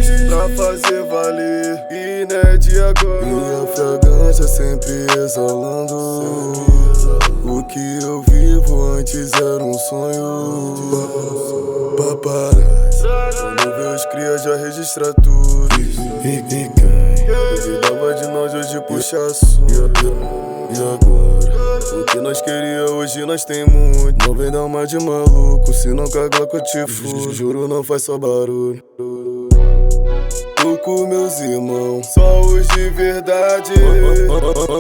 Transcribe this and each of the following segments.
pista pra fazer valer, e não é de agora. Minha fragrância sempre exalando. O que eu vivo antes era um sonho. Paparazzi, quando vê os cria já registra tudo. E quem duvidava de nós hoje puxa assunto. E agora? O que nós queria hoje nós tem muito. Não vem dar uma de maluco, se não cagar que eu te fudo. Juro não faz só barulho. Tô com meus irmãos, Só os de verdade,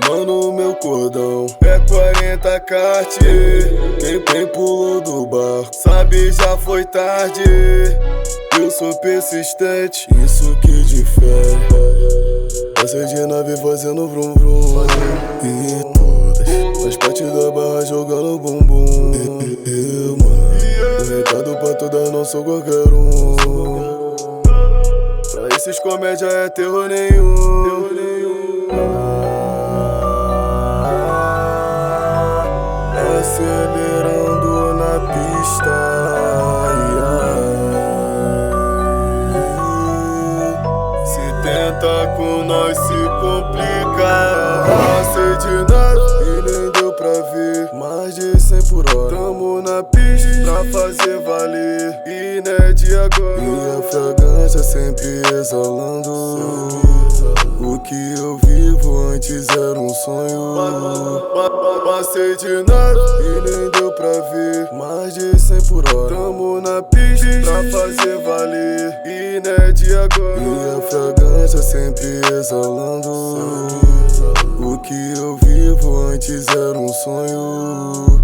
mano, meu cordão é 40 kart. Quem pulou do barco Sabe, já foi tarde. Eu sou persistente, isso que difere. Passei de nave fazendo vrum vrum. E todas as partes da barra jogando bumbum. Eu, mano, o recado pra todas, não sou qualquer um. pra esses comédia é terror nenhum. Acelerando na pista. Se tenta com nós se complica. Passei de nada E nem deu pra ver mais de 100 por hora. Tamo na pista pra fazer valer, e não é de agora. Minha fragrância sempre exalando. O que eu vivo antes era um sonho. Passei de nada E nem deu pra ver mais de 100 por hora. Tamo na pista pra fazer valer, e não é de agora. Minha fragrância sempre exalando. O que eu vivo antes era um sonho.